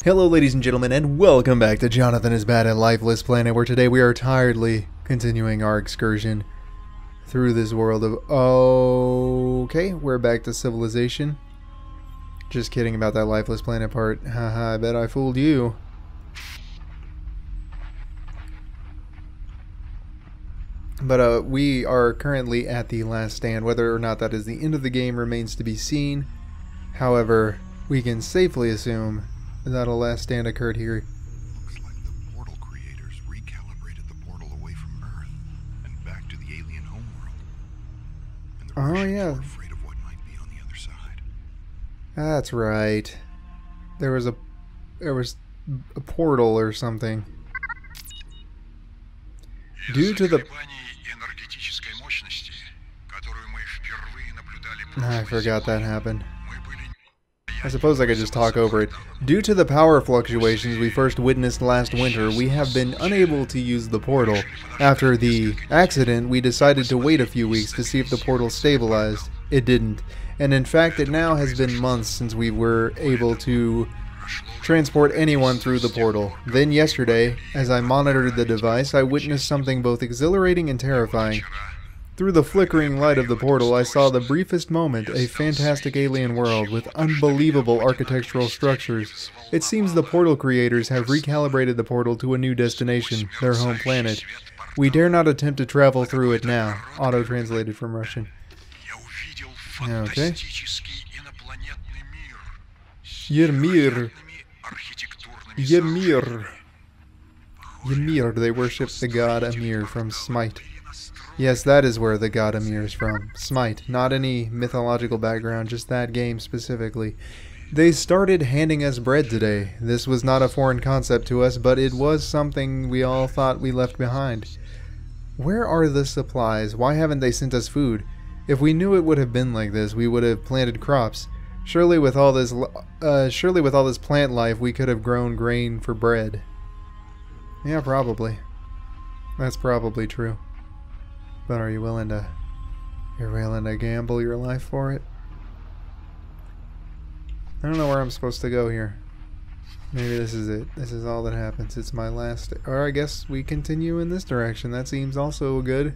Hello ladies and gentlemen, and welcome back to Jonathan is Bad at Lifeless Planet, where today we are tiredly continuing our excursion through this world of... Okay, we're back to civilization. Just kidding about that Lifeless Planet part. Haha, I bet I fooled you. But we are currently at the last stand. Whether or not that is the end of the game remains to be seen. However, we can safely assume that a last stand occurred here. Looks like the portal creators recalibrated the portal away from Earth and back to the alien homeworld. And the Russians were afraid of what might be on the other side. That's right. There was a portal or something. Due to the... I forgot that happened. I suppose I could just talk over it. Due to the power fluctuations we first witnessed last winter, we have been unable to use the portal. After the accident, we decided to wait a few weeks to see if the portal stabilized. It didn't. And in fact, it now has been months since we were able to transport anyone through the portal. Then yesterday, as I monitored the device, I witnessed something both exhilarating and terrifying. Through the flickering light of the portal, I saw the briefest moment, a fantastic alien world with unbelievable architectural structures. It seems the portal creators have recalibrated the portal to a new destination, their home planet. We dare not attempt to travel through it now. Auto-translated from Russian. Okay. Ymir. Ymir. Ymir. They worship the god Ymir from Smite. Yes, that is where the god Ymir is from. Smite. Not any mythological background, just that game specifically. They started handing us bread today. This was not a foreign concept to us, but it was something we all thought we left behind. Where are the supplies? Why haven't they sent us food? If we knew it would have been like this, we would have planted crops. Surely with all this plant life, we could have grown grain for bread. Yeah, probably. That's probably true. But are you willing to... You're willing to gamble your life for it? I don't know where I'm supposed to go here. Maybe this is it. This is all that happens. It's my last... Or I guess we continue in this direction. That seems also good.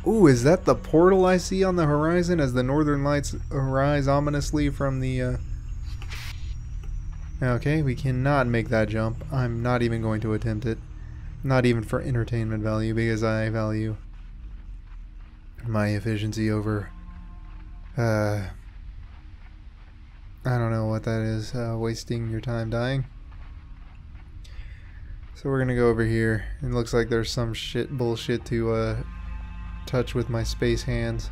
Ooh, is that the portal I see on the horizon as the northern lights arise ominously from the... Okay, we cannot make that jump. I'm not even going to attempt it. Not even for entertainment value, because I value my efficiency over... I don't know what that is. Wasting your time dying. So we're gonna go over here. It looks like there's some bullshit to touch with my space hands.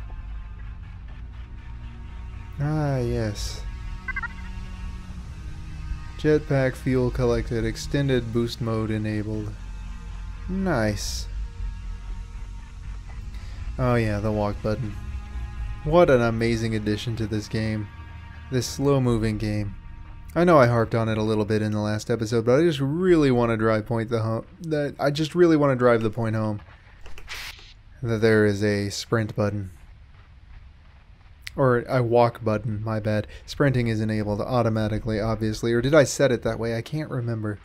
Ah, yes. Jetpack fuel collected. Extended boost mode enabled. Nice. Oh yeah, the walk button. What an amazing addition to this game. This slow-moving game. I know I harped on it a little bit in the last episode, but I just really want to drive the point home that there is a sprint button. Or a walk button, my bad. Sprinting is enabled automatically, obviously. Or did I set it that way? I can't remember.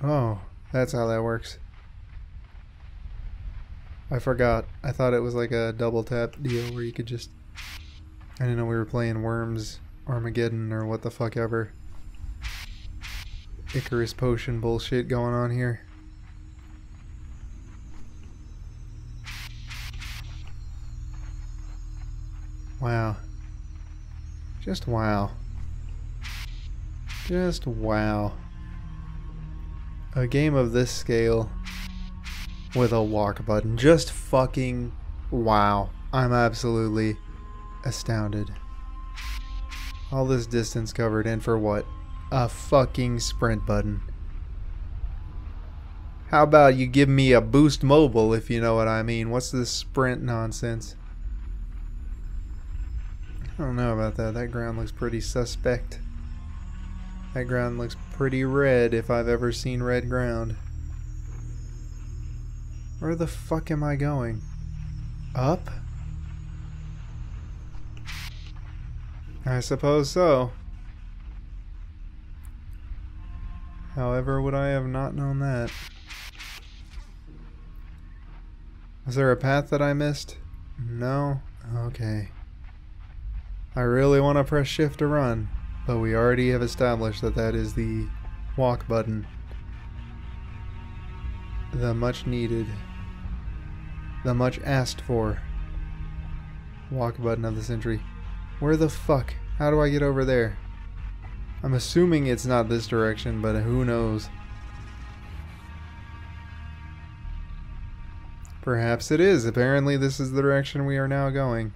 Oh, that's how that works. I forgot. I thought it was like a double tap deal where you could just... I didn't know we were playing Worms Armageddon or what the fuck ever. Icarus potion bullshit going on here. Wow. Just wow. Just wow. A game of this scale with a walk button. Just fucking wow. I'm absolutely astounded. All this distance covered, and for what? A fucking sprint button. How about you give me a boost mobile, if you know what I mean? What's this sprint nonsense? I don't know about that. That ground looks pretty suspect. That ground looks pretty red if I've ever seen red ground. Where the fuck am I going? Up? I suppose so. However, would I have not known that? Was there a path that I missed? No? Okay. I really want to press shift to run, but we already have established that that is the walk button. The much needed, the much asked for walk button of the century. Where the fuck? How do I get over there? I'm assuming it's not this direction, but who knows? Perhaps it is. Apparently this is the direction we are now going.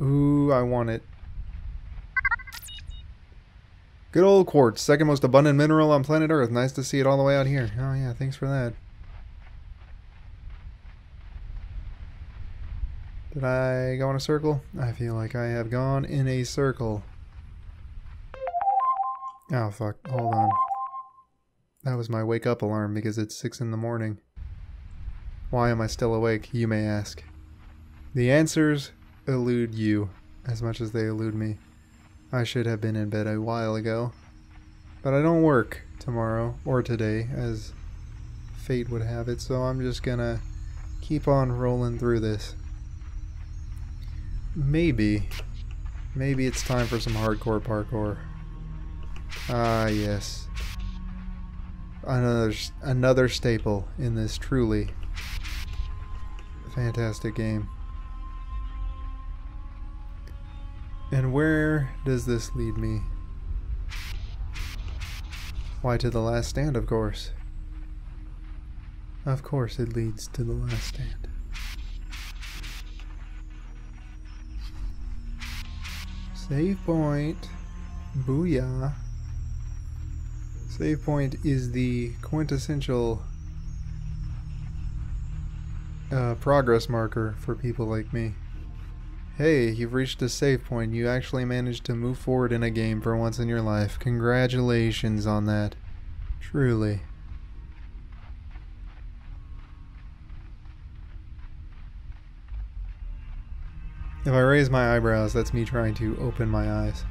Ooh, I want it. Good old quartz, second most abundant mineral on planet Earth. Nice to see it all the way out here. Oh yeah, thanks for that. Did I go in a circle? I feel like I have gone in a circle. Oh fuck, hold on. That was my wake up alarm because it's 6 in the morning. Why am I still awake, you may ask? The answers elude you as much as they elude me. I should have been in bed a while ago. But I don't work tomorrow or today as fate would have it, so I'm just gonna keep on rolling through this. Maybe it's time for some hardcore parkour. Ah, yes. Another staple in this truly fantastic game. And where does this lead me? Why, to the last stand, of course. Of course it leads to the last stand. Save point. Booyah. Save point is the quintessential progress marker for people like me. Hey, you've reached a save point. You actually managed to move forward in a game for once in your life. Congratulations on that. Truly. If I raise my eyebrows, that's me trying to open my eyes.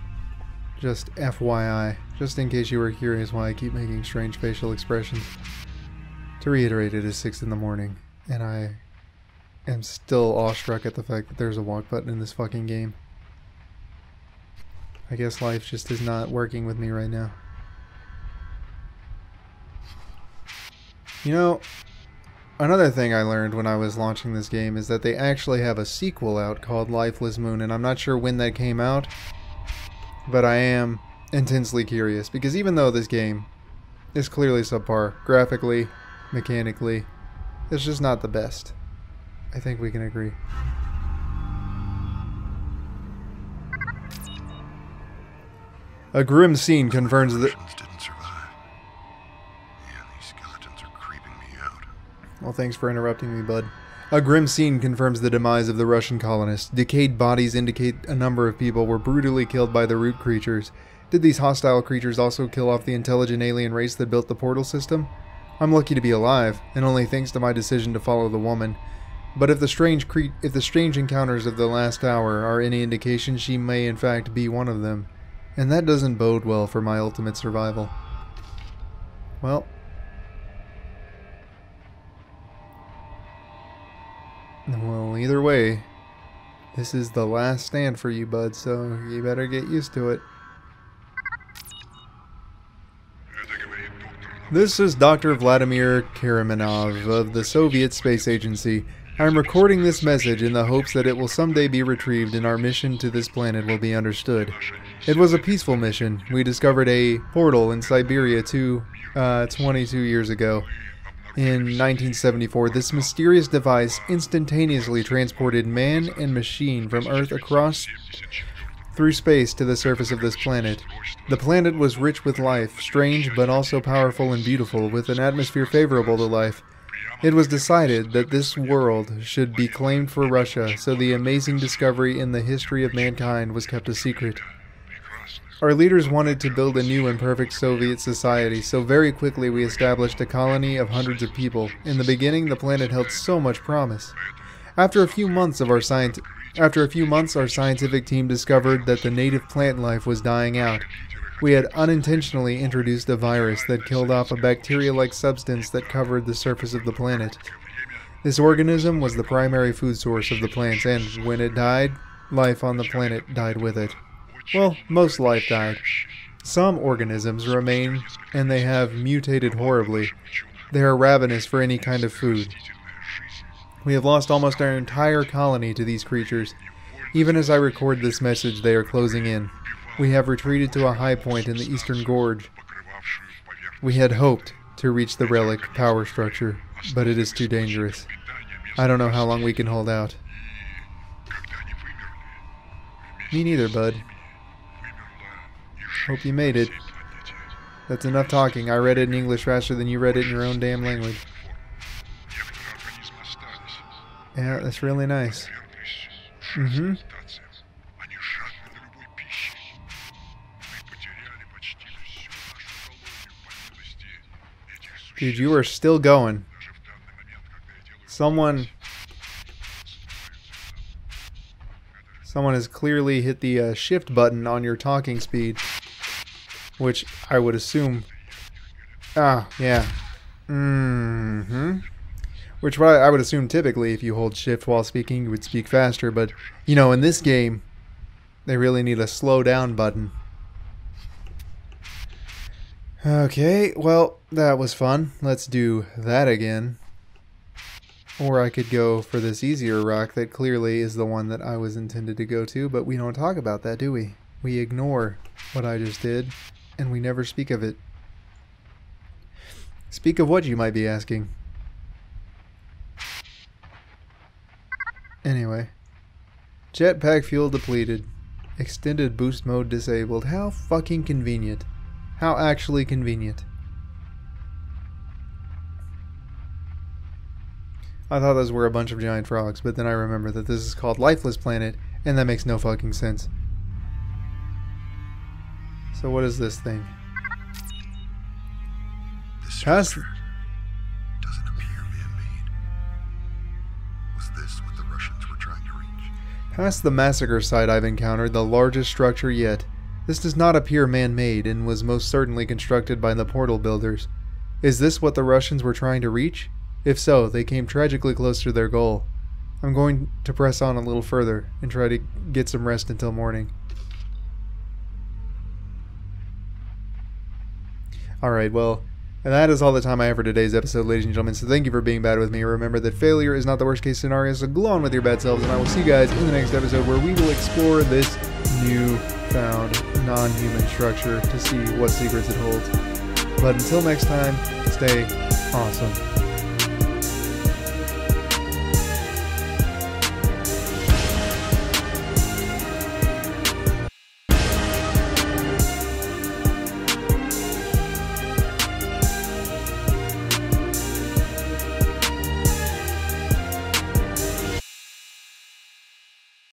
Just FYI, just in case you were curious why I keep making strange facial expressions. To reiterate, it is 6 in the morning, and I am still awestruck at the fact that there's a walk button in this fucking game. I guess life just is not working with me right now. You know, another thing I learned when I was launching this game is that they actually have a sequel out called Lifeless Moon, and I'm not sure when that came out, but I am intensely curious, because even though this game is clearly subpar, graphically, mechanically, it's just not the best. I think we can agree. A grim scene confirms that... didn't survive. Yeah, these skeletons are creeping me out. Well, thanks for interrupting me, bud. A grim scene confirms the demise of the Russian colonists. Decayed bodies indicate a number of people were brutally killed by the root creatures. Did these hostile creatures also kill off the intelligent alien race that built the portal system? I'm lucky to be alive, and only thanks to my decision to follow the woman. But if the strange encounters of the last hour are any indication, she may in fact be one of them. And that doesn't bode well for my ultimate survival. Well... well, either way, this is the last stand for you, bud, so you better get used to it. This is Dr. Vladimir Karamanov of the Soviet Space Agency. I am recording this message in the hopes that it will someday be retrieved and our mission to this planet will be understood. It was a peaceful mission. We discovered a portal in Siberia 22 years ago. In 1974, this mysterious device instantaneously transported man and machine from Earth across through space to the surface of this planet. The planet was rich with life, strange but also powerful and beautiful, with an atmosphere favorable to life. It was decided that this world should be claimed for Russia, so the amazing discovery in the history of mankind was kept a secret. Our leaders wanted to build a new and perfect Soviet society, so very quickly we established a colony of hundreds of people. In the beginning, the planet held so much promise. After a few months of our After a few months, our scientific team discovered that the native plant life was dying out. We had unintentionally introduced a virus that killed off a bacteria-like substance that covered the surface of the planet. This organism was the primary food source of the plants, and when it died, life on the planet died with it. Well, most life died. Some organisms remain, and they have mutated horribly. They are ravenous for any kind of food. We have lost almost our entire colony to these creatures. Even as I record this message, they are closing in. We have retreated to a high point in the eastern gorge. We had hoped to reach the relic power structure, but it is too dangerous. I don't know how long we can hold out. Me neither, bud. Hope you made it. That's enough talking. I read it in English faster than you read it in your own damn language. Yeah, that's really nice. Mm-hmm. Dude, you are still going. Someone has clearly hit the shift button on your talking speed, which I would assume. Ah, yeah. Mm-hmm. Which I would assume typically if you hold shift while speaking, you would speak faster, but, you know, in this game, they really need a slow down button. Okay, well, that was fun. Let's do that again. Or I could go for this easier rock that clearly is the one that I was intended to go to, but we don't talk about that, do we? We ignore what I just did, and we never speak of it. Speak of what, you might be asking? Anyway. Jetpack fuel depleted. Extended boost mode disabled. How fucking convenient. How actually convenient. I thought those were a bunch of giant frogs, but then I remember that this is called Lifeless Planet, and that makes no fucking sense. So what is this thing? This structure doesn't appear man-made. Was this what the Russians were trying to reach? Past the massacre site I've encountered, the largest structure yet. This does not appear man-made, and was most certainly constructed by the portal builders. Is this what the Russians were trying to reach? If so, they came tragically close to their goal. I'm going to press on a little further and try to get some rest until morning. Alright, well, and that is all the time I have for today's episode, ladies and gentlemen, so thank you for being bad with me. Remember that failure is not the worst case scenario, so go on with your bad selves, and I will see you guys in the next episode where we will explore this new-found non-human structure to see what secrets it holds. But until next time, stay awesome.